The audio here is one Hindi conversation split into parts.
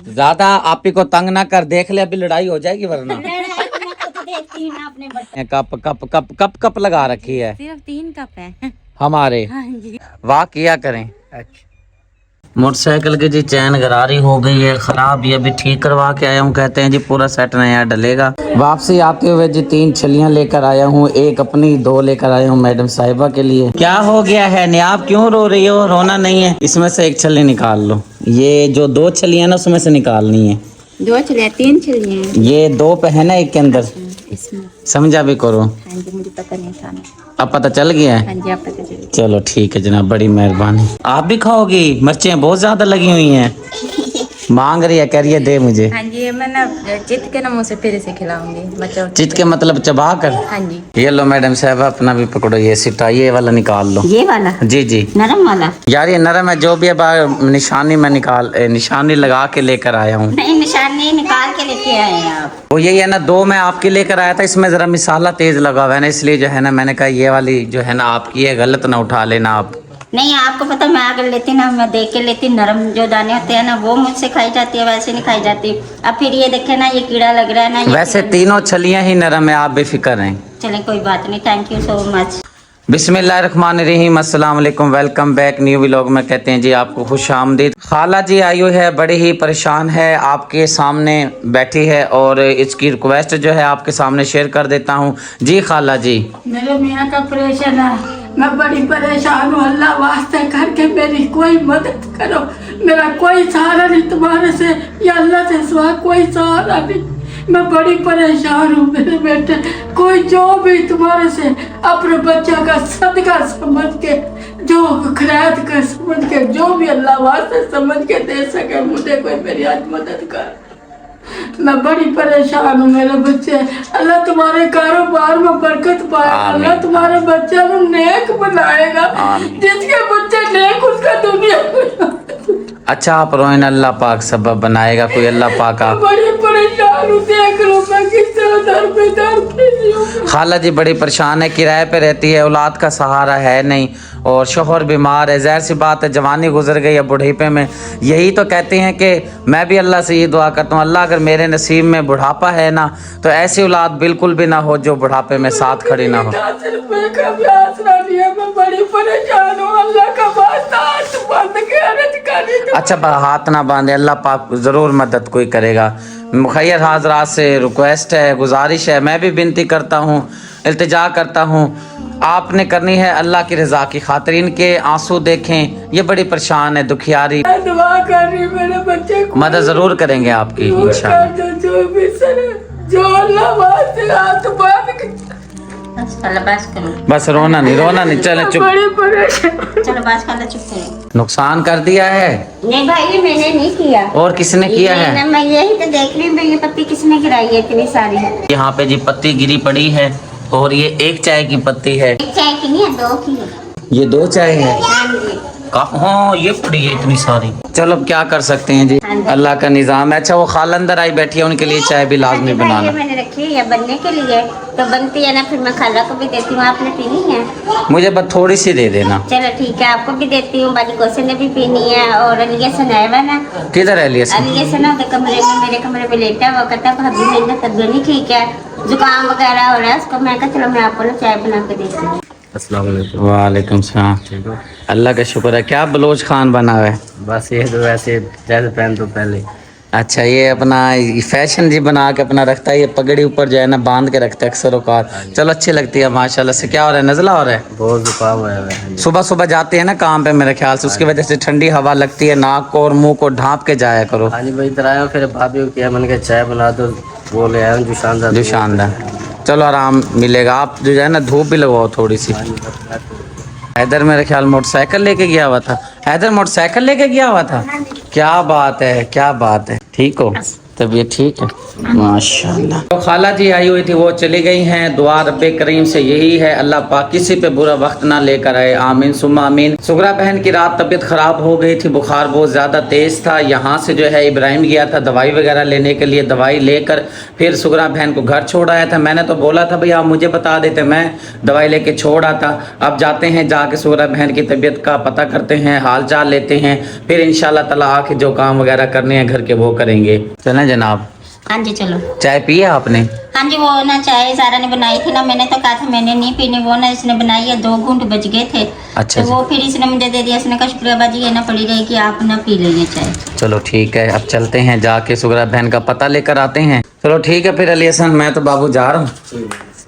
ज्यादा आप ही को तंग ना कर, देख ले अभी लड़ाई हो जाएगी वरना। Cup cup cup cup cup लगा रखी है, सिर्फ 3 कप है हमारे। हाँ जी। वाह किया करें। अच्छा मोटरसाइकिल की जी चैन गरारी हो गई है खराब, ये अभी ठीक करवा के आया हूँ। कहते हैं जी पूरा सेट नया डलेगा। वापसी आते हुए जी 3 छलियां लेकर आया हूँ, एक अपनी, 2 लेकर आया हूँ मैडम साहिबा के लिए। क्या हो गया है नियाब, क्यों रो रही हो? रोना नहीं है, इसमें से एक छली निकाल लो। ये जो 2 छलियां ना उसमें से निकालनी है। 2 छलियां 3 छलियां, ये 2 पे है ना एक के अंदर, इसमें समझा भी करो। हाँ जी, मुझे पता नहीं था। अब पता चल गया है। हाँ जी, आप पता चल। चलो ठीक है जनाब, बड़ी मेहरबानी। आप भी खाओगी? मिर्चें बहुत ज्यादा लगी हुई हैं। मांग रही है, कह रही है दे मुझे। हाँ जी, मैं ना चित के ना मुँह से फिर से खिलाऊंगी बच्चों। चित के मतलब चबा कर? हाँ जी। ये लो मैडम साहब अपना भी पकड़ो, ये सिटा ये वाला निकाल लो। ये वाला? जी जी नरम वाला? यार ये नरम है, जो भी अब निशानी में निशानी लगा के लेकर आया हूँ। नहीं, निशानी निकाल के लेके आए हैं आप? वो यही है ना, 2 मैं आपके लेकर आया था, इसमें जरा मिसाला तेज लगा हुआ है ना, इसलिए जो है ना मैंने कहा ये वाली जो है ना आपकी है, गलत ना उठा लेना आप। नहीं, आपको पता मैं अगर लेती ना, मैं देख के लेती, नरम जो दाने होते हैं ना वो मुझसे खाई जाती है, वैसे नहीं खाई जाती। अब फिर ये देखे ना, ये कीड़ा लग रहा है ना। वैसे तीनों छलियां ही नरम है, आप बेफिक्र रहें। चलें कोई बात नहीं, थैंक यू सो मच। बिस्मिल्लाहिर्रहमानिर्रहीम, अस्सलाम वालेकुम, वेलकम बैक न्यू व्लॉग में। कहते हैं जी आपको खुश आमदीद। खाला जी आई हुई है, बड़ी ही परेशान है, आपके सामने बैठी है और इसकी रिक्वेस्ट जो है आपके सामने शेयर कर देता हूँ। जी खाला जी। मेरे मियाँ का ऑपरेशन है, मैं बड़ी परेशान हूँ। अल्लाह वास्ते करके मेरी कोई मदद करो, मेरा कोई सहारा नहीं तुम्हारे से, या अल्लाह से सिवा कोई सहारा नहीं। मैं बड़ी परेशान हूँ मेरे बेटे, कोई जो भी तुम्हारे से अपने बच्चा का सदका समझ के, जो खैरात का समझ के, जो भी अल्लाह वास्ते समझ के दे सके मुझे, कोई मेरी आज मदद कर। मैं बड़ी परेशान हूँ मेरे बच्चे, अल्लाह तुम्हारे कारोबार में बरकत पाए, अल्लाह तुम्हारे बच्चे को नेक बनाएगा, जिसके बच्चे नेक उसका दुनिया। अच्छा आप रोइन, अल्लाह पाक सबब बनाएगा, कोई अल्लाह पाक। आप बड़ी परेशान हूँ, देख लो मैं किस तरह दर पे दर। खाला जी बड़ी परेशान है, किराए पे रहती है, औलाद का सहारा है नहीं और शोहर बीमार है। ज़ाहिर सी बात है, जवानी गुजर गई है, बुढ़ापे में यही तो कहते हैं कि मैं भी अल्लाह से ये दुआ करता हूँ, अल्लाह अगर मेरे नसीब में बुढ़ापा है ना तो ऐसी औलाद बिल्कुल भी ना हो जो बुढ़ापे में साथ खड़ी ना हो। मैं बड़ी परेशान हूँ, अल्लाह का वास्ता हाथ बंद के अच्छा हाथ ना बांधे, अल्लाह पाक ज़रूर मदद कोई करेगा। मुखैर हाजरात से रिक्वेस्ट है, गुजारिश है, मैं भी विनती करता हूँ, इल्तिजा करता हूँ, आपने करनी है अल्लाह की रज़ा की खातिर। इनके आंसू देखें, ये बड़ी परेशान है, दुखियारी। दुआ कर रही मेरे बच्चे को, मदद ज़रूर करेंगे आपकी इंशाअल्लाह। जो अल्लाह वास्ते हाथ बंद। बस रोना नहीं, चले चुप। बड़ी परेशान। चलो बात कर लो, चुप करो। नुकसान कर दिया है? नहीं भाई, ये मैंने नहीं किया। और किसने किया है? मैं यही तो देख रही हूँ, ये पत्ती किसने गिराई है इतनी सारी? यहाँ पे जी पत्ती गिरी पड़ी है और ये 1 चाय की पत्ती है। 1 चाय की नहीं है, 2 की है। ये 2 चाय है? हाँ जी। हाँ ये पड़ी है इतनी सारी। चलो अब क्या कर सकते हैं जी, अल्लाह का निज़ाम है। अच्छा वो खाला अंदर आई बैठी है, उनके लिए चाय भी लाजमी बनाना। मैंने रखी है बनने के लिए, तो बनती है ना, फिर मैं खाला को भी देती हूँ। आपने पीनी है? मुझे बस थोड़ी सी दे देना। चलो ठीक है, आपको भी देती हूँ, बाकी कोसे ने भी पीनी है। और अलिया से है ना? किधर है अलिया? अलिया से ना कमरे में, मेरे कमरे में लेटा हुआ, कहता भाभी मेरी तबीयत नहीं ठीक है, जुकाम वगैरह हो रहा है उसको। मैं कहा चलो मैं आपको ना चाय बना के देती हूँ। अस्सलाम वालेकुम। वालेकुम सलाम। ठीक हो? अल्लाह का शुक्र है। क्या बलोच खान बना हुआ है? बस ये तो वैसे जैसे पहन तो पहले। अच्छा ये अपना फैशन जी बना के अपना रखता है, ये पगड़ी ऊपर जो है ना बांध के रखता है अक्सर औकात। चलो अच्छी लगती है माशाल्लाह से। क्या हो रहा है, नज़ला हो रहा है? बहुत जुकाम हुआ है। सुबह सुबह जाते हैं ना काम पे मेरे ख्याल से, उसकी वजह से ठंडी हवा लगती है, नाक को और मुंह को ढांप के जाया करो। हाँ जी भाई, इधर आया फिर भाभी को किया, मैंने कहा चाय बना दो, बोले आया जो शानदार। जो शानदार, चलो आराम मिलेगा। आप जो है ना धूप भी लगवाओ थोड़ी सी। हैदर मेरे ख्याल मोटरसाइकिल लेके गया हुआ था। हैदर मोटरसाइकिल लेके गया हुआ था? क्या बात है, क्या बात है। ठीक हो? तबीयत ठीक है माशाल्लाह। तो खाला जी आई हुई थी, वो चली गई हैं। दुआ रब्बे करीम से यही है, अल्लाह पाक किसी पे बुरा वक्त ना लेकर आए, आमीन सुम्मा आमीन। सुगरा बहन की रात तबीयत खराब हो गई थी, बुखार बहुत ज़्यादा तेज़ था। यहाँ से जो है इब्राहिम गया था दवाई वगैरह लेने के लिए, दवाई लेकर फिर सुगरा बहन को घर छोड़ आया था। मैंने तो बोला था भाई आप मुझे बता देते, मैं दवाई लेके छोड़ आता। अब जाते हैं, जाके सुगरा बहन की तबीयत का पता करते हैं, हाल चाल लेते हैं, फिर इंशाल्लाह ताला आके जो काम वगैरह करने हैं घर के वो करेंगे। चलें जनाब। हाँ जी चलो। चाय पिए आपने? हाँ जी, वो ना चाय सारा ने बनाई थी ना, मैंने तो कहा था मैंने नहीं पीनी, वो ना इसने बनाई है, 2 घूंट बच गए थे। अच्छा तो वो फिर इसने मुझे दे दिया, इसने कहा शुक्रिया बाजी ये ना पड़ी रहेगी, आप ना पी लीजिए चाय। चलो ठीक है, अब चलते हैं, जाके सुगरा बहन का पता लेकर आते हैं। चलो ठीक है फिर अली हसन, मैं तो बाबू जा रहा हूँ।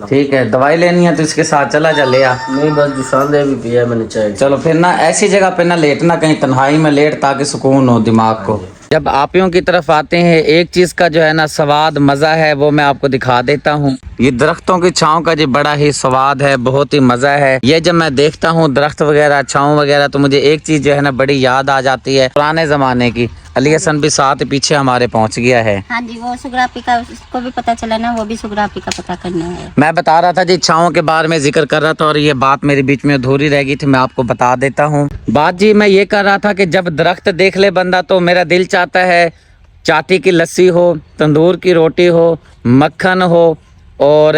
ठीक है, दवाई लेनी है तो इसके साथ चला जा, ले आ। नहीं बस जुशान दे भी पिया मैंने चाय। चलो फिर ना ऐसी जगह पे ना लेटना, कहीं तन्हाई में लेट, ताकि सुकून हो दिमाग को। जब आपियों की तरफ आते हैं, एक चीज़ का जो है ना स्वाद मज़ा है, वो मैं आपको दिखा देता हूँ। ये दरख्तों की छाँव का जो बड़ा ही स्वाद है, बहुत ही मज़ा है। ये जब मैं देखता हूँ दरख्त वगैरह, छाँव वगैरह, तो मुझे एक चीज़ जो है ना बड़ी याद आ जाती है पुराने ज़माने की। अली हसन भी साथ पीछे हमारे पहुँच गया है। हाँ जी, वो सुगरापी का उसको भी पता चला ना, वो भी सुगरापी का पता करना है। मैं बता रहा था जी, छाँव के बारे में जिक्र कर रहा था और ये बात मेरे बीच में अधूरी रह गई थी, मैं आपको बता देता हूँ। बात जी मैं ये कर रहा था कि जब दरख्त देख ले बंदा तो मेरा दिल चाहता है चाटी की लस्सी हो, तंदूर की रोटी हो, मक्खन हो, और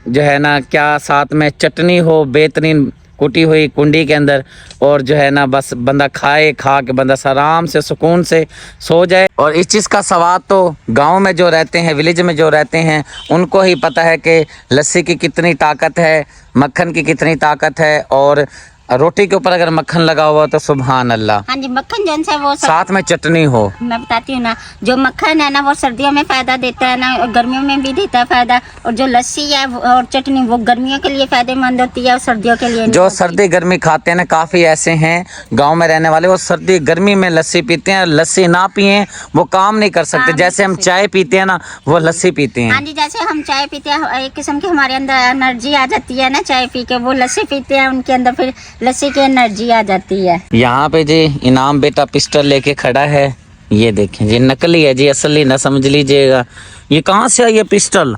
जो है ना क्या साथ में चटनी हो बेहतरीन कुटी हुई कुंडी के अंदर, और जो है ना बस बंदा खाए, खा के बंदा आराम से सुकून से सो जाए। और इस चीज़ का स्वाद तो गांव में जो रहते हैं, विलेज में जो रहते हैं, उनको ही पता है कि लस्सी की कितनी ताकत है, मक्खन की कितनी ताकत है, और रोटी के ऊपर अगर मक्खन लगा हुआ तो सुभान अल्लाह। हाँ जी, मक्खन जौन सा वो साथ में चटनी हो। मैं बताती हूँ ना, जो मक्खन है ना वो सर्दियों में फायदा देता है ना, और गर्मियों में भी देता है फायदा। और जो लस्सी है और चटनी वो गर्मियों के लिए फायदेमंद होती है और सर्दियों के लिए नहीं जो होती। सर्दी गर्मी खाते हैं ना, काफ़ी ऐसे हैं गांव में रहने वाले, वो सर्दी गर्मी में लस्सी पीते हैं, लस्सी ना पिए वो काम नहीं कर सकते। जैसे हम चाय पीते हैं ना, वो लस्सी पीते हैं। हाँ जी, जैसे हम चाय पीते हैं, एक किस्म की हमारे अंदर एनर्जी आ जाती है ना चाय पी के, वो लस्सी पीते हैं, उनके अंदर फिर लस्सी की एनर्जी आ जाती है। यहाँ पे जी इनाम बेटा पिस्टल लेके खड़ा है, ये देखें जी, नकली है जी, असली ना समझ लीजिएगा। ये कहाँ से आई है पिस्टल?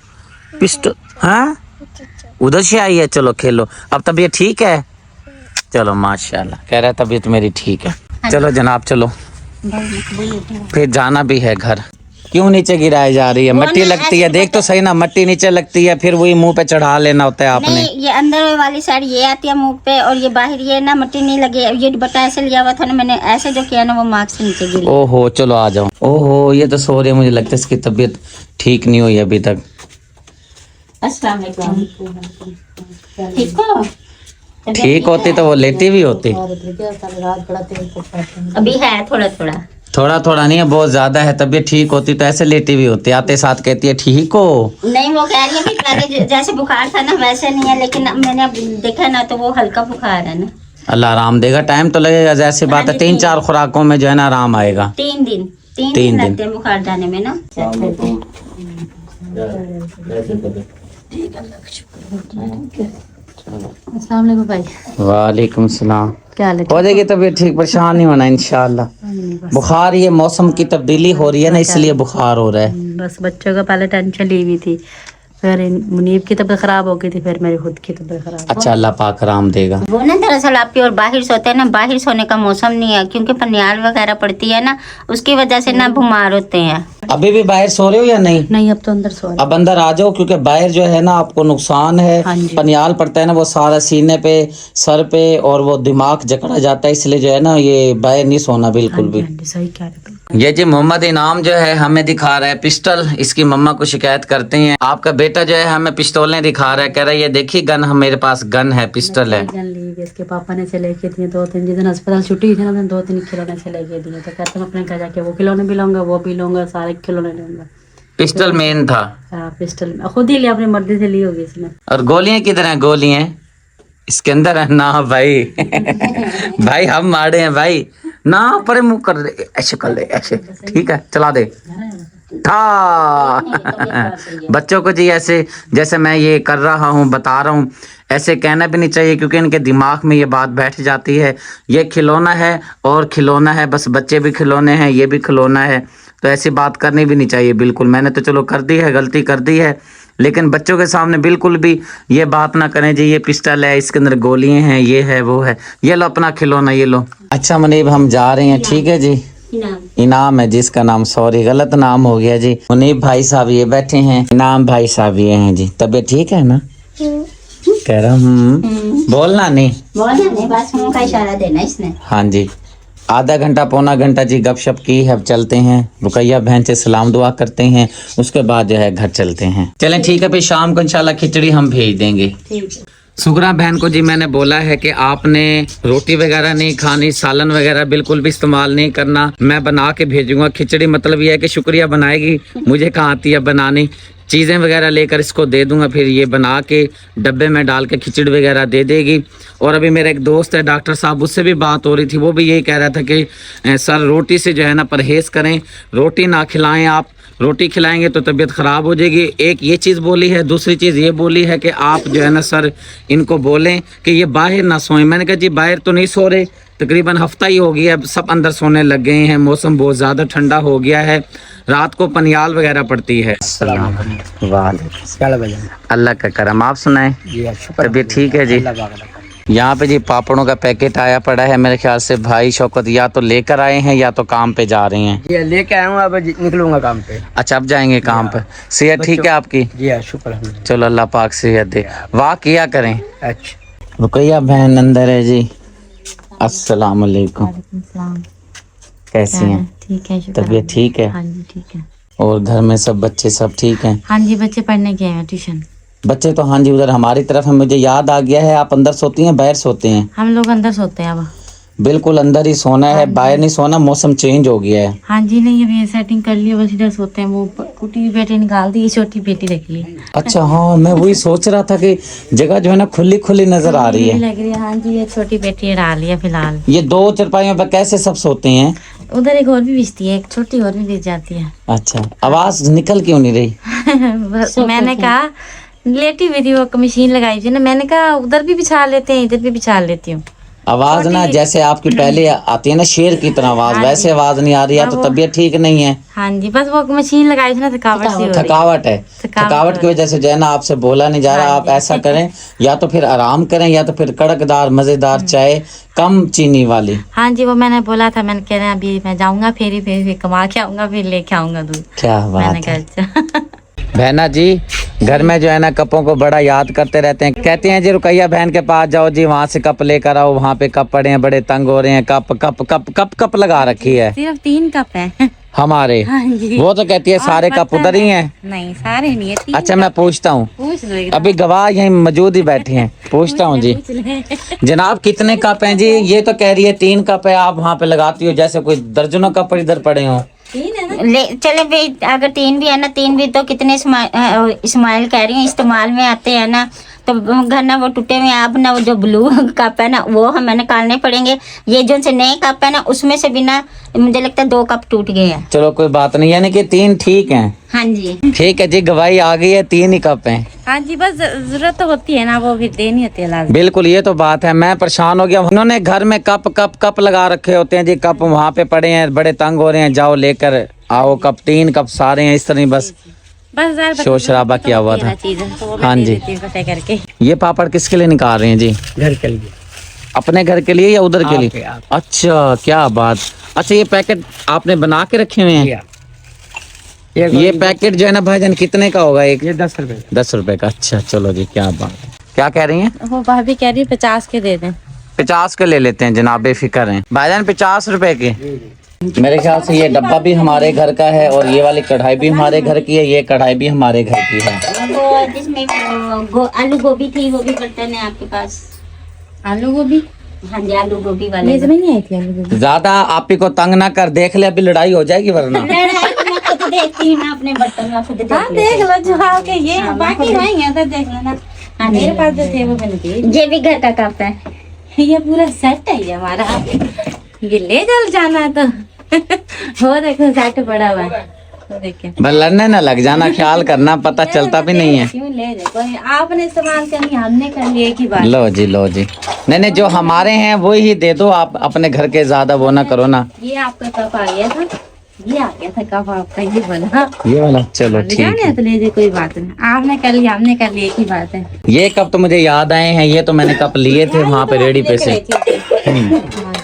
पिस्टल हाँ उधर से आई है। चलो खेलो। अब तबीयत ठीक है? चलो माशाल्लाह, कह रहा है तबीयत मेरी ठीक है। चलो जनाब चलो, फिर जाना भी है घर। क्यों नीचे गिराई जा रही है? मट्टी लगती है, देख तो सही ना, मट्टी नीचे लगती है, फिर वही मुंह पे चढ़ा लेना होता है आपने। नहीं, ये अंदर वाली साइड ये आती है मुंह पे, और ये बाहर ये ना मट्टी नहीं लगी। ये दुपट्टा ऐसे लिया हुआ था ना मैंने, ऐसे जो किया ना वो मार्क्स से नीचे गिरी। ओहो चलो आ जाओ। ओहो ये तो सो रही है, मुझे लगता है इसकी तबीयत ठीक नहीं हुई अभी तक। अस्सलाम वालेकुम। ठीक हो? ठीक होती तो वो लेटी भी होती। अभी है थोड़ा थोड़ा। थोड़ा थोड़ा नहीं है, बहुत ज्यादा है। तबीयत ठीक होती तो ऐसे लेटी भी होती, आते साथ कहती है ठीक हो। नहीं, वो कह रही है कि पहले जैसे बुखार था ना वैसे नहीं है, लेकिन मैंने अब देखा ना तो वो हल्का बुखार है ना। अल्लाह आराम देगा, टाइम तो लगेगा, जैसी बात है 3-4 खुराकों में जो है ना आराम आएगा। 3 दिन 3 दिन लगते हैं बुखार जाने में ना। अस्सलाम वालेकुम भाई। वालेकुम सलाम। क्या हाल है? हो जाएगी तबीयत ठीक, परेशान नहीं होना इंशाल्लाह। बुखार ये मौसम की तब्दीली हो रही है ना, इसलिए बुखार हो रहा है। बस बच्चों का पहले टेंशन ली हुई थी, फिर मुनीब की तबीयत खराब हो गई थी, फिर मेरी खुद की तबीयत खराब। अच्छा अल्लाह पाक आराम देगा। वो ना दरअसल आपकी और बाहर सोते हैं ना, बाहर सोने का मौसम नहीं है, क्योंकि पनियाल वगैरह पड़ती है ना, उसकी वजह से ना बीमार होते हैं। अभी भी बाहर सो रहे हो या नहीं? नहीं, अब तो अंदर सो रहे। अब अंदर आ जाओ, क्योंकि बाहर जो है ना आपको नुकसान है। हाँ जी। पनियाल पड़ता है ना, वो सारा सीने पे, सर पे, और वो दिमाग जकड़ा जाता है, इसलिए जो है ना ये बाहर नहीं सोना बिल्कुल भी। हाँ जी, सही कह रहे थे। ये जी मोहम्मद इनाम जो है हमें दिखा रहा है पिस्टल, इसकी मम्मा को शिकायत करते हैं। आपका बेटा जो है हमें पिस्तौलें दिखा रहा है, कह रहा है ये देखिए गन, हम मेरे पास गन है, पिस्टल है। गन ली गई, इसके पापा ने से लेके दिए 2-3, जिस दिन अस्पताल छुट्टी थी ना, 2-3 खिलौने से लेके दिए। तो कहते हैं अपने घर जाके वो खिलौने भी लूंगा, वो भी लूंगा, सारे खिलौने लूंगा। पिस्टल मेन था। पिस्टल खुद ही लिया, अपनी मर्जी से ली होगी इसने। और गोलियां किधर हैं? गोलियां इसके अंदर है ना भाई। भाई हम मारे हैं भाई ना, परे मुंह कर दे, ऐसे कर दे, ऐसे ठीक है, चला दे था। बच्चों को जी ऐसे जैसे मैं ये कर रहा हूँ, बता रहा हूँ, ऐसे कहना भी नहीं चाहिए, क्योंकि इनके दिमाग में ये बात बैठ जाती है। ये खिलौना है और खिलौना है, बस बच्चे भी खिलौने हैं, ये भी खिलौना है। तो ऐसी बात करनी भी नहीं चाहिए बिल्कुल। मैंने तो चलो कर दी है, गलती कर दी है, लेकिन बच्चों के सामने बिल्कुल भी ये बात ना करें जी ये पिस्टल है, इसके अंदर गोलियां हैं, ये है वो है। ये लो अपना खिलौना, ये लो। अच्छा मुनीब हम जा रहे हैं, ठीक है जी। इनाम है जिसका नाम, सॉरी गलत नाम हो गया जी। मुनीब भाई साहब ये बैठे हैं, इनाम भाई साहब ये हैं जी। तबीयत ठीक है ना? कह रहा हूँ बोलना नहीं, बस मुंह का इशारा देना इसने। हाँ जी। आधा घंटा पौना घंटा जी गपशप की है, अब चलते हैं। रुकैया बहन से सलाम दुआ करते हैं, उसके बाद जो है घर चलते हैं। चलें ठीक है, फिर शाम को इंशाल्लाह खिचड़ी हम भेज देंगे। सुगरा बहन को जी मैंने बोला है कि आपने रोटी वगैरह नहीं खानी, सालन वगैरह बिल्कुल भी इस्तेमाल नहीं करना, मैं बना के भेजूंगा खिचड़ी। मतलब ये है कि शुक्रिया बनाएगी, मुझे कहाँ आती है बनानी। चीज़ें वगैरह लेकर इसको दे दूंगा, फिर ये बना के डब्बे में डाल के खिचड़ी वगैरह दे देगी। और अभी मेरा एक दोस्त है डॉक्टर साहब, उससे भी बात हो रही थी, वो भी यही कह रहा था कि सर रोटी से जो है ना परहेज़ करें, रोटी ना खिलाएं आप, रोटी खिलाएंगे तो तबीयत ख़राब हो जाएगी। एक ये चीज़ बोली है, दूसरी चीज़ ये बोली है कि आप जो है ना सर इनको बोलें कि ये बाहर ना सोएं। मैंने कहा जी बाहर तो नहीं सो रहे, तकरीबन हफ्ता ही हो गया, अब सब अंदर सोने लग गए हैं, मौसम बहुत ज़्यादा ठंडा हो गया है, रात को पनियाल वगैरह पड़ती है। अल्लाह का करम, आप सुनाएं? तबीयत ठीक है जी? यहाँ पे जी पापड़ों का पैकेट आया पड़ा है, मेरे ख्याल से भाई शौकत या तो लेकर आए हैं या तो काम पे जा रहे हैं। ये लेके आया हूँ, अब निकलूंगा काम पे। अच्छा अब जाएंगे काम पे। सेहत ठीक है आपकी? जी हाँ शुक्र। चलो अल्लाह पाक सेहत दे, वाह किया करें। अच्छा रुकैया बहन अंदर है जी। अस्सलाम वालेकुम, कैसी हैं? ठीक है, तबीयत ठीक है? हाँ जी ठीक है। और घर में सब बच्चे सब ठीक हैं? हाँ जी बच्चे पढ़ने गए हैं ट्यूशन। बच्चे तो हाँ जी उधर हमारी तरफ है। मुझे याद आ गया है, आप अंदर सोती हैं बाहर सोते हैं? हम लोग अंदर सोते हैं अब। बिल्कुल अंदर ही सोना है, बाहर नहीं सोना, मौसम चेंज हो गया है। हाँ जी नहीं अभी सेटिंग कर लिया, बस इधर सोते हैं। वो कुटी बेटी निकाल दी, छोटी बेटी रखी है। अच्छा हाँ, मैं वही सोच रहा था कि जगह जो है ना खुली खुली नजर आ रही है। लग रही है हाँ जी, ये छोटी बेटी डाल लिया फिलहाल। ये दो चारपाइयों पे कैसे सब सोते हैं? उधर एक और भी बिछती है, एक छोटी और भी बिछ जाती है। अच्छा आवाज निकल क्यों नहीं रही? बस मैंने कहा लेटी हुई थी, वो मशीन लगाई थी ना, मैंने कहा उधर भी बिछा लेते हैं, इधर भी बिछा लेती हूँ। आवाज ना जैसे आपकी पहले आती है ना शेर की तरह आवाज, वैसे आवाज नहीं आ रही है, तो तबीयत ठीक नहीं है। हाँ जी बस वो मशीन लगाई थी ना, थकावट सी हो रही है। थकावट है, थकावट की वजह से जो है ना आपसे बोला नहीं जा रहा। आप ऐसा करें, या तो फिर आराम करें या तो फिर कड़कदार मजेदार चाय, कम चीनी वाली। हाँ जी वो मैंने बोला था, मैंने कह रहा अभी मैं जाऊंगा फिर कमा के आऊंगा, फिर लेके आऊंगा दूध। क्या बात मैंने है कहा बहना जी, घर में जो है ना कपों को बड़ा याद करते रहते हैं। कहते हैं जी रुकैया बहन के पास जाओ जी, वहाँ से कप लेकर आओ, वहाँ पे कप पड़े हैं, बड़े तंग हो रहे हैं। Cup cup cup cup cup लगा रखी है, सिर्फ 3 कप है हमारे। हाँ जी। वो तो कहती है सारे कप उधर ही हैं। नहीं सारे नहीं है, 3 अच्छा मैं पूछता हूँ, पूछ लो अभी गवाह यहीं मौजूद ही बैठे हैं, पूछता हूँ जी जनाब कितने कप हैं जी? ये तो कह रही है 3 कप है, आप वहाँ पे लगाती हो जैसे कोई दर्जनों कप इधर पड़े हो। चले भाई, अगर 3 भी है ना, 3 भी तो कितने इस्माइल कह रही हूँ इस्तेमाल में आते हैं ना, तो घर ना वो टूटे हुए आप ना, वो जो ब्लू कप है ना वो हमें निकालने पड़ेंगे। ये जो से नए कप है ना उसमें से भी ना मुझे लगता है 2 कप टूट गए हैं। चलो कोई बात नहीं, यानी कि 3 ठीक हैं। हाँ जी ठीक है जी, गवाही आ गई है, 3 ही कप हैं। हाँ जी बस जरूरत तो होती है ना, वो भी देनी होती है लाजमी। बिल्कुल ये तो बात है, मैं परेशान हो गया। उन्होंने घर में कप कप कप लगा रखे होते हैं जी, कप वहाँ पे पड़े हैं, बड़े तंग हो रहे हैं, जाओ लेकर आओ कप। 3 कप सारे हैं इस तरह, बस शोर शराबा किया हुआ था। हाँ जी करके ये पापड़ किसके लिए निकाल रहे हैं जी? घर के लिए। अपने घर के लिए या उधर के लिए? आप। अच्छा क्या बात। अच्छा ये पैकेट आपने बना के रखे हुए हैं? ये पैकेट जो है ना भाईजान कितने का होगा एक? ये 10 रुपए। 10 रुपए का। अच्छा चलो जी, क्या बात। क्या कह रही हैं? वो भाभी कह रही है 50 के दे दें। 50 के ले लेते हैं जनाब, बेफिक्र हैं भाईजान। 50 रुपए के। मेरे ख्याल से ये डब्बा भी हमारे घर का है और ये वाली कढ़ाई भी हमारे घर की है, ये कढ़ाई भी हमारे घर की है। वो जिसमें आलू गोभी थी वो भी बर्तन है आपके पास? आलू गोभी? हाँ जी आलू गोभी वाले। ये नहीं आई थी आलू गोभी। ज्यादा आप ही को तंग ना कर, देख ले अभी लड़ाई हो जाएगी वरना। मैं खुद देखती हूँ ना अपने बर्तन में, खुद हाँ देख लो जो आपके ये बाकी नहीं तो देख लेना। हाँ मेरे पास जो थे वो मैंने दिए। ये भी घर का कप है। ये पूरा सेट है ये हमारा, ये ले चल जाना है तो वो देखो सेट पड़ा हुआ है, तो देखिए बस लड़ने ना लग जाना, ख्याल करना, पता चलता भी नहीं है। क्यों ले देखो, आपने इस्तेमाल करनी, हमने कर लिए एक ही बार। लो जी लो जी, नहीं जो हमारे हैं वो ही दे दो आप, अपने घर के ज्यादा वो ना करो ना। ये आपका कप आ गया था, ये आ गया था कब आपका ये वाला। ये वाला चलो ठीक जाने है। तो लीजिए, कोई बात नहीं, आपने कर लिया हमने कर लिया, एक ही बात है। ये कप तो मुझे याद आए हैं, ये तो मैंने कप लिए थे वहाँ पे रेडी पे से।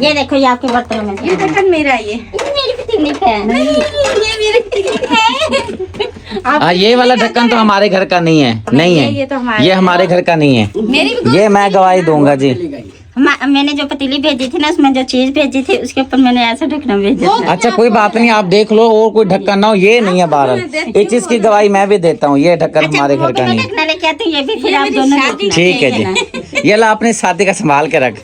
ये देखो ये आपके बर्तनों में ये ढक्कन मेरा है, ये मेरी पतीली है। ये मेरी पतीली है। हाँ ये वाला ढक्कन तो हमारे घर का नहीं है, नहीं है, ये तो हमारा ये हमारे घर का नहीं है, मेरी भी ये मैं गवाही दूंगा जी। मैंने जो पतीली भेजी थी ना, उसमें जो चीज भेजी थी उसके ऊपर मैंने ऐसा ढकना भेजा था। अच्छा कोई बात नहीं, आप देख लो और कोई ढक्कन ना हो, ये नहीं है बारह। इस चीज की गवाही मैं भी देता हूँ, ये ढक्कन हमारे घर का नहीं है। ढकना लेके आते ये भी फिर आप दोनों देखना। ठीक है जी, ये ला अपने शादी का संभाल के रख।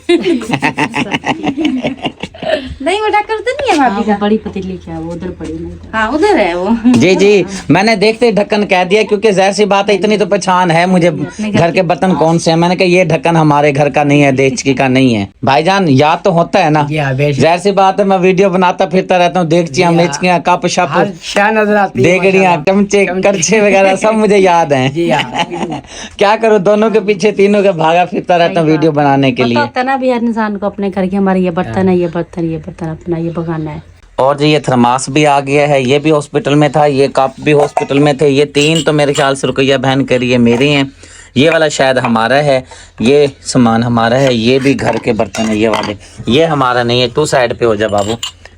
नहीं, वो ढक्कन तो नहीं है भाभी का। बड़ी पतीली क्या है वो, उधर पड़ी नहीं। हाँ उधर है वो। जी जी, मैंने देखते ढक्कन कह दिया क्योंकि जाहिर सी बात है, इतनी तो पहचान है मुझे घर के बर्तन कौन से हैं। मैंने कहा ये ढक्कन हमारे घर का नहीं है, देचकी का नहीं है। भाईजान याद तो होता है ना, जाहिर सी बात है, मैं वीडियो बनाता फिरता रहता हूँ, देगचियां मेचकियां कप शप देगड़ियां चमचे करछे वगैरह सब मुझे याद है। क्या करूँ, दोनों के पीछे तीनों के भागा फिरता रहता हूँ वीडियो बनाने के लिए। होता ना भी हर इंसान को अपने घर के, हमारे ये बर्तन है, ये बर्तन, ये बर्तन अपना, ये बगाना है। और जी ये थर्मास भी आ गया है, ये भी हॉस्पिटल में था, ये कप भी हॉस्पिटल में थे, ये तीन तो मेरे ख्याल से रुकैया बहन करी है मेरी हैं, ये वाला शायद हमारा है, ये सामान हमारा है, ये भी घर के बर्तन है ये वाले, ये हमारा नहीं है। तू साइड पे हो जा बाबू,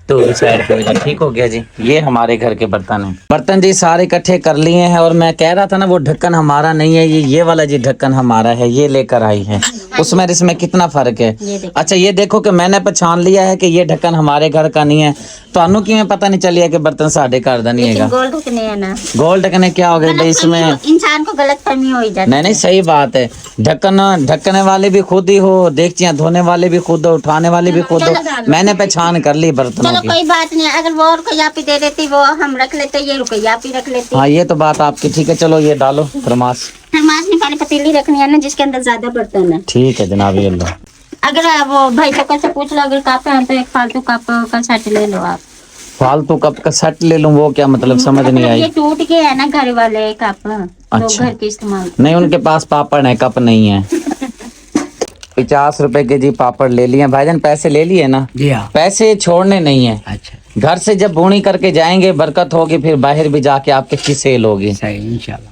तो भी साइड पे हो जा, ठीक हो गया जी। ये हमारे घर के बर्तन हैं। बर्तन जी सारे इकट्ठे कर लिए हैं, और मैं कह रहा था ना वो ढक्कन हमारा नहीं है, ये वाला जी ढक्कन हमारा है, ये लेकर आई है। उसमें इसमें कितना फर्क है। अच्छा ये देखो कि मैंने पहचान लिया है कि ये ढक्कन हमारे घर का नहीं है, तो अनु की पता नहीं चलिए कि बर्तन साढ़े घर का नहीं है। गोल्ड ढकने है ना, गोल्ड ढकने क्या हो गया भाई इसमें, इंसान को गलत फहमी हो जाती है। नहीं सही बात है, ढक्कन ढकने वाले भी खुद ही हो, देगचियां धोने वाले भी खुद हो, उठाने वाले भी खुद हो। मैंने पहचान कर ली बर्तनों चलो की। कोई बात नहीं, अगर वो रुपया पे दे देती वो हम रख लेते, ये रुपया पे रख लेते। हाँ ये तो बात आपकी ठीक है, चलो ये डालो थर्मास। थर्मास नहीं, पहले पतीली रखनी है ना जिसके अंदर ज्यादा बर्तन है। ठीक है जनाब, ये लो। अगर वो भाई तो से पूछ लो, अगर कप है तो एक फालतू कप का सेट ले लो आप। फालतू कप का सेट ले लूं, वो क्या मतलब समझ नहीं आई। ये टूट के है ना घर वाले कप, तो अच्छा। घर के इस्तेमाल। नहीं उनके पास पापड़ है, कप नहीं है। 50 रुपए के जी पापड़ ले लिए भाईजान, पैसे ले लिए ना जी? हाँ। पैसे छोड़ने नहीं है। अच्छा। घर से जब बोनी करके जाएंगे बरकत होगी, फिर बाहर भी जाके आपके की सेल होगी। सही इंशाल्लाह।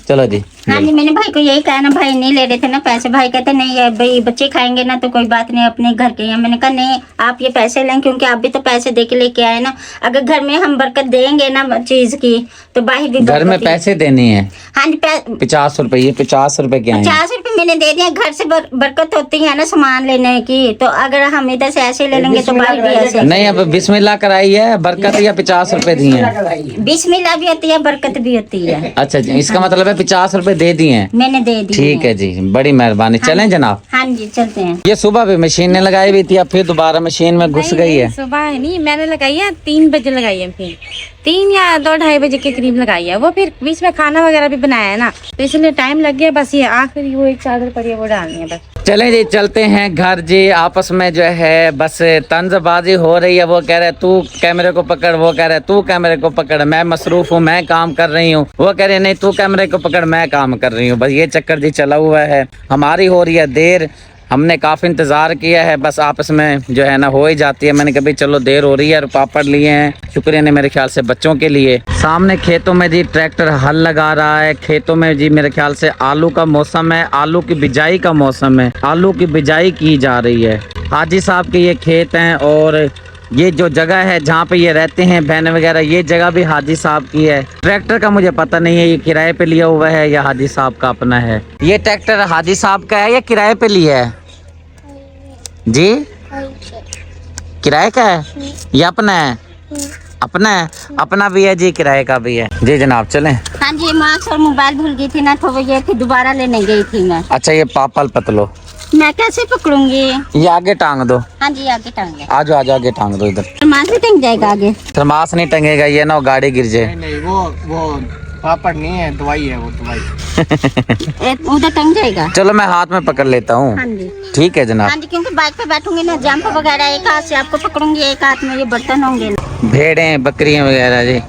चलो जी। हाँ जी, मैंने भाई को यही कहा ना, भाई नहीं ले रहे थे ना पैसे, भाई कहते नहीं है भाई बच्चे खाएंगे ना तो कोई बात नहीं, अपने घर के हैं। मैंने कहा नहीं आप ये पैसे लें, क्योंकि आप भी तो पैसे दे के लेके आए ना। अगर घर में हम बरकत देंगे ना चीज की, तो बाहर भी घर में पैसे देने हैं। हाँ जी 50 रुपए, ये 50 रुपए क्या है? 50 रुपए मैंने दे दिया, घर से बरकत होती है ना सामान लेने की, तो अगर हम इधर से ऐसे ले लेंगे तो बाहर भी ऐसे। नहीं अब बिस्मिल्लाह कराई है, बरकत या 50 रुपए दिए हैं? बिस्मिल्लाह भी होती है, बरकत भी होती है। अच्छा इसका मतलब है 50 रुपए दे दिए हैं? मैंने दे दी। ठीक है जी, बड़ी मेहरबानी। चलें जनाब? हाँ जी चलते हैं। ये सुबह भी मशीन ने लगाई हुई थी, अब फिर दोबारा मशीन में घुस गई है। सुबह नहीं मैंने लगाई है, 3 बजे लगाई है, फिर 3 या 2-2:30 बजे के करीब लगाई है। वो फिर बीच में खाना वगैरह भी बनाया है ना, तो इसलिए टाइम लग गया। बस ये आखिरी वो एक चादर पड़ी है वो डालनी है बस। चलें जी चलते हैं घर जी। आपस में जो है बस तंजबाजी हो रही है, वो कह रहे तू कैमरे को पकड़, वो कह रहे तू कैमरे को पकड़, मैं मसरूफ हूँ मैं काम कर रही हूँ, वो कह रहे नहीं तू कैमरे को पकड़ मैं काम कर रही हूँ। बस ये चक्कर जी चला हुआ है। हमारी हो रही है देर, हमने काफ़ी इंतज़ार किया है, बस आपस में जो है ना हो ही जाती है। मैंने कहा चलो देर हो रही है, और पापड़ लिए हैं शुक्रिया ने मेरे ख्याल से बच्चों के लिए। सामने खेतों में जी ट्रैक्टर हल लगा रहा है, खेतों में जी मेरे ख्याल से आलू का मौसम है, आलू की बिजाई का मौसम है, आलू की बिजाई की जा रही है। हाजी साहब के ये खेत हैं, और ये जो जगह है जहाँ पे ये रहते हैं बहन वगैरह, ये जगह भी हाजी साहब की है। ट्रैक्टर का मुझे पता नहीं है ये किराए पे लिया हुआ है या हाजी साहब का अपना है। ये ट्रैक्टर हाजी साहब का है या किराए पे लिया है जी? किराए का है या अपना है? अपना है, अपना भी है जी, किराए का भी है जी। जनाब चलें? हाँ जी, मास्क और मोबाइल भूल गई थी ना, तो वो ये फिर दोबारा लेने गई थी मैं। अच्छा ये पापल पतलो मैं कैसे पकड़ूंगी? ये आगे टांग दो। हाँ जी आगे टांग। आ जाओ आगे टांग दो इधर। थर्मास भी टंग जाएगा आगे? थर्मास नहीं टंगेगा, ये ना गाड़ी गिर जाए। नहीं वो पापड़ नहीं है, दवाई है वो दवाई। उधर टंग जाएगा। चलो मैं हाथ में पकड़ लेता हूँ। हाँ जी ठीक है जनाब। हाँ जी, क्योंकि बाइक पे बैठूंगी ना, जंप वगैरह एक हाथ से आपको पकड़ूंगी, एक हाथ में ये बर्तन होंगे, भेड़ें बकरियां वगैरह जी।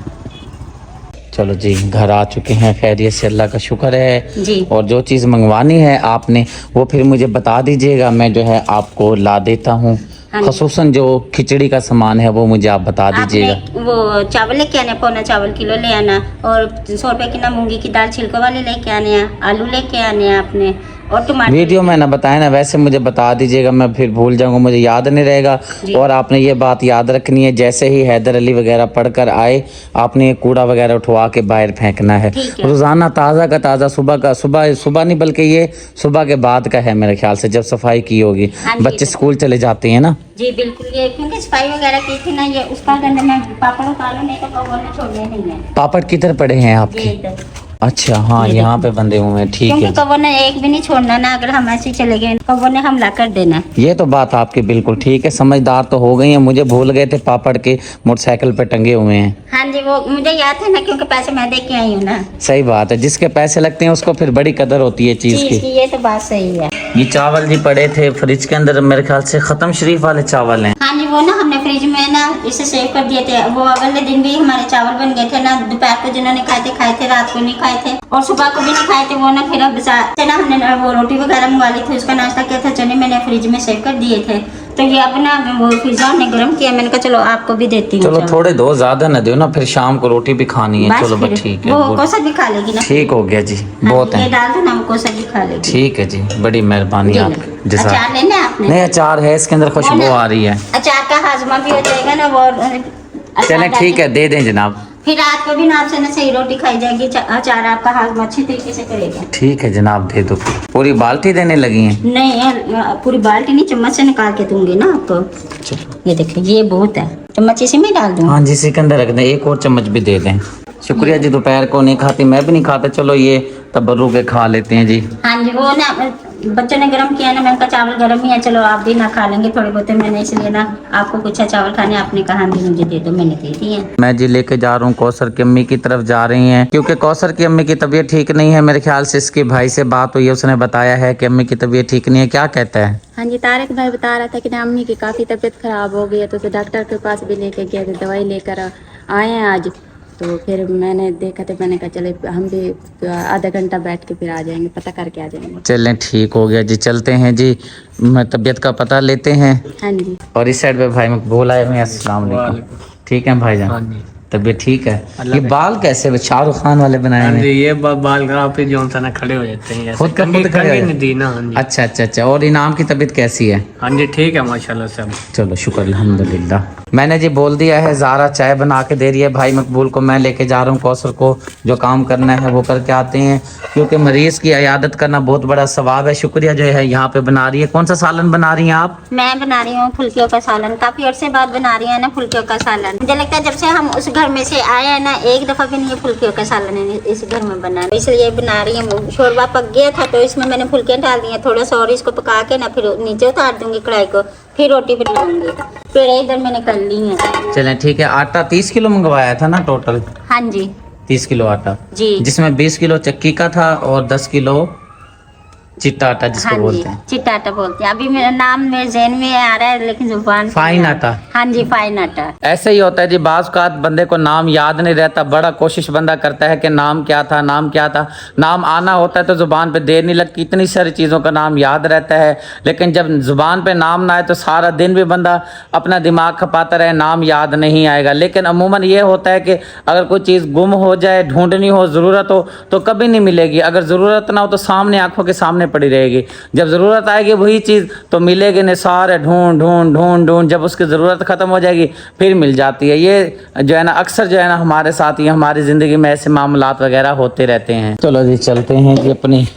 चलो जी घर आ चुके हैं, खैरियत से अल्लाह का शुक्र है जी। और जो चीज़ मंगवानी है आपने वो फिर मुझे बता दीजिएगा, मैं जो है आपको ला देता हूँ। खसूसन जो खिचड़ी का सामान है वो मुझे आप बता दीजिएगा। आपने वो चावल लेके आने, पौना चावल किलो ले आना, और 100 रुपए की ना मूंगी की दाल छिलके वाले लेके आने हैं, आलू लेके आने हैं आपने, और टमाटर। वीडियो में ना बताए ना, वैसे मुझे बता दीजिएगा, मैं फिर भूल जाऊंगा, मुझे याद नहीं रहेगा। और आपने ये बात याद रखनी है, जैसे ही हैदर अली वगैरह पढ़कर आए आपने ये कूड़ा वगैरह उठवा के बाहर फेंकना है रोजाना, ताज़ा का ताज़ा, सुबह नहीं बल्कि ये सुबह के बाद का है मेरे ख्याल से, जब सफाई की होगी। बच्चे स्कूल चले जाते हैं ना। जी बिल्कुल, ये क्योंकि सफाई वगैरह की थी ना, ये उसका गंद में पापड़ उतारो, नहीं तो कौवा ने छोड़ने नहीं है। पापड़ किधर पड़े हैं आपके? अच्छा हाँ, यहाँ पे बंधे हुए हैं, ठीक है। क्योंकि कौवा ने एक भी नहीं छोड़ना ना, अगर हम ऐसे चले गए कौवा ने हमला कर देना। ये तो बात आपकी बिल्कुल ठीक है, समझदार तो हो गई है। मुझे भूल गए थे पापड़ के मोटरसाइकिल पे टंगे हुए हैं। हाँ जी, वो मुझे याद है ना, क्योंकि पैसे मैं दे के आई हूँ ना। सही बात है, जिसके पैसे लगते हैं उसको फिर बड़ी कदर होती है चीज की। ये तो बात सही है। ये चावल जी पड़े थे फ्रिज के अंदर, मेरे ख्याल से खत्म शरीफ वाले चावल हैं। हाँ जी, वो ना हमने फ्रिज में ना इसे सेव कर दिए थे। वो अगले दिन भी हमारे चावल बन गए थे ना, दोपहर को जिन्होंने खाए थे, रात को नहीं खाए थे, और सुबह को भी नहीं खाए थे। वो ना फिर अब ना हमने वो रोटी वगैरह मंगा ली थी, उसका नाश्ता किया था, चने मैंने फ्रिज में सेव कर दिए थे। तो ये अब ना वो पिज्जा हमने गर्म किया, मैंने कहा चलो आपको भी देती हूँ। चलो थोड़े दो, ज्यादा न दो ना, फिर शाम को रोटी भी खानी है। चलो बस ठीक है, वो कोसा भी खा लेगी ना। ठीक हो गया जी, बहुत है। ये डाल दो ना, वो कोसा भी खा लेगी। ठीक है जी, बड़ी मेहरबानी आपकी। अचार लेना है आपने? नहीं, अचार है, इसके अंदर खुशबू आ रही है। अचार का हाजमा भी हो जाएगा ना वो। चलें ठीक है, दे दें जनाब। फिर रात को भी ना आपसे ना सही रोटी खाई जाएगी, अचार आपका हाजमा अच्छी तरीके से करेगा। ठीक है जनाब, दे दो। पूरी बाल्टी देने लगी हैं? नहीं, पूरी बाल्टी नहीं, चम्मच से निकाल के दूंगी ना आपको। ये देखिए, ये बहुत है, चम्मच इसी में डाल दूँ? हाँ जी, इसी के अंदर रख दें, एक और चम्मच भी दे दें। शुक्रिया जी। दोपहर को नहीं खाती, मैं भी नहीं खाता, चलो ये तबर्रुक के खा लेते हैं जी। हाँ जी, वो ना बच्चों ने गरम किया ना, मैंने कहा चावल गरम ही है, चलो आप भी ना खा लेंगे थोड़े बहुत। मैंने इसलिए ना आपको कुछ चावल खाने, आपने कहा भी मुझे दे दो, मैंने दे दिए। मैं जी लेके जा रहा हूँ कौसर की अम्मी की तरफ जा रही हैं, क्योंकि कौसर की अम्मी की तबीयत ठीक नहीं है। मेरे ख्याल से इसके भाई से बात हुई है, उसने बताया है कि अम्मी की तबीयत ठीक नहीं है। क्या कहता है? हाँ जी, तारक भाई बता रहा था कि ना अम्मी की काफ़ी तबीयत खराब हो गई है, तो डॉक्टर के पास भी लेके गए थे, दवाई लेकर आए हैं आज। तो फिर मैंने देखा तो मैंने कहा चले हम भी आधा घंटा बैठ के फिर आ जाएंगे, पता करके आ जाएंगे। चलें ठीक हो गया जी, चलते हैं जी, तबीयत का पता लेते हैं। हाँ जी। और इस साइड पे भाई मकबूल आए हुए हैं। अस्सलाम वालेकुम। ठीक है भाईजान, तबीयत ठीक है? ये बाल कैसे शाहरुख खान वाले बनाए हैं? ये बाल आप जो ना खड़े हो जाते हैं, खुद का खुद खड़े दी ना। अच्छा अच्छा अच्छा। और इनाम की तबीयत कैसी है? हाँ जी ठीक है माशाल्लाह सब। चलो शुक्र अल्हम्दुलिल्लाह। मैंने जी बोल दिया है, ज़ारा चाय बना के दे रही है भाई मकबूल को। मैं लेके जा रहा हूँ कौसर को, जो काम करना है वो करके आते हैं, क्योंकि मरीज़ की इयादत करना बहुत बड़ा सवाब है। शुक्रिया जो है यहाँ पे बना रही है। कौन सा सालन बना रही हैं आप? मैं बना रही हूँ फुल्कियों का सालन। काफी अरसे बाद बना रही है ना फुल्कियों का सालन। मुझे लगता है जब से हम उस घर में से आए हैं ना, एक दफा भी नहीं ये फुल्कियों का सालन इस घर में बना, इसलिए बना रही हूँ। शोरबा पक गया था तो इसमें मैंने फुल्कियाँ डाल दी हैं थोड़ा सा, और इसको पका के ना फिर नीचे उतार दूंगी कढ़ाई को, फिर रोटी बनाऊंगी। फिर इधर मैंने कर ली है। चलें ठीक है। आटा 30 किलो मंगवाया था ना टोटल? हाँ जी 30 किलो आटा जी, जिसमें 20 किलो चक्की का था और 10 किलो चिट्टा आटा जिसको हाँ बोलते हैं। चिट्टा आटा बोलते हैं। अभी मेरा नाम मेरे ज़हन में आ रहा है लेकिन जुबान फाइन आटा। हाँ जी फाइन आटा। ऐसे ही होता है जी, बाज़ औक़ात बंदे को नाम याद नहीं रहता, बड़ा कोशिश बंदा करता है कि नाम क्या था, नाम क्या था। नाम आना होता है तो ज़ुबान पे देर नहीं लगती, इतनी सारी चीज़ों का नाम याद रहता है। लेकिन जब ज़ुबान पे नाम ना आए तो सारा दिन भी बंदा अपना दिमाग खपाता रहे, नाम याद नहीं आएगा। लेकिन अमूमन ये होता है कि अगर कोई चीज़ गुम हो जाए, ढूंढनी हो, ज़रूरत हो तो कभी नहीं मिलेगी। अगर ज़रूरत ना हो तो सामने आँखों के सामने पड़ी रहेगी। जब ज़रूरत आएगी वही चीज़ तो मिलेगी नहीं, सारे ढूंढ ढूंढ ढूंढ ढूंढ, जब उसकी ज़रूरत ख़त्म हो जाएगी फिर मिल जाती है। ये जो है ना अक्सर जो है ना हमारे साथ ही हमारी ज़िंदगी में ऐसे मामलात वगैरह होते रहते हैं। चलो जी चलते हैं जी अपनी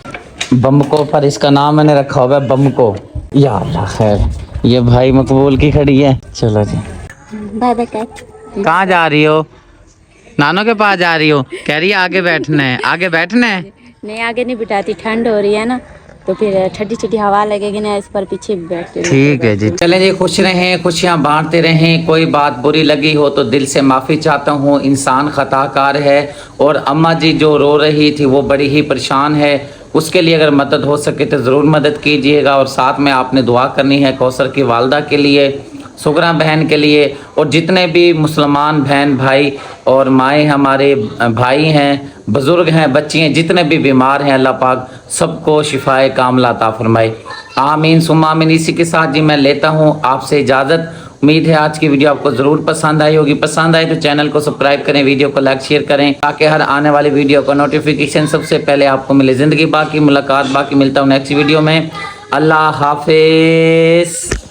बमको पर। इसका नाम मैंने रखा हुआ है बमको। या अल्लाह खैर, ये भाई मकबूल की खड़ी है। चलो जी। कहाँ जा रही हो? नानों के पास जा रही हो? कह रही है आगे बैठना है, आगे बैठना है। नहीं आगे नहीं बिठाती, ठंड हो रही है ना, तो फिर ठंडी ठंडी हवा लगेगी ना, इस पर पीछे बैठते। ठीक है जी। चलें जी, खुश रहें, खुशियाँ बांटते रहें। कोई बात बुरी लगी हो तो दिल से माफ़ी चाहता हूँ, इंसान खताकार है। और अम्मा जी जो रो रही थी वो बड़ी ही परेशान है, उसके लिए अगर मदद हो सके तो ज़रूर मदद कीजिएगा। और साथ में आपने दुआ करनी है कौसर की वालदा के लिए। सुगरा बहन के लिए, और जितने भी मुसलमान बहन भाई और माएँ हमारे भाई हैं, बुज़ुर्ग हैं, बच्ची हैं, जितने भी बीमार हैं, अल्लाह पाक सबको शिफाए कामला अता फरमाए। आमीन सुम्मा आमीन। इसी के साथ जी मैं लेता हूँ आपसे इजाज़त। उम्मीद है आज की वीडियो आपको ज़रूर पसंद आई होगी। पसंद आए तो चैनल को सब्सक्राइब करें, वीडियो को लाइक शेयर करें, ताकि हर आने वाली वीडियो का नोटिफिकेशन सबसे पहले आपको मिले। ज़िंदगी बाकी, मुलाकात बाकी। मिलता हूँ नेक्स्ट वीडियो में। अल्लाह हाफिज़।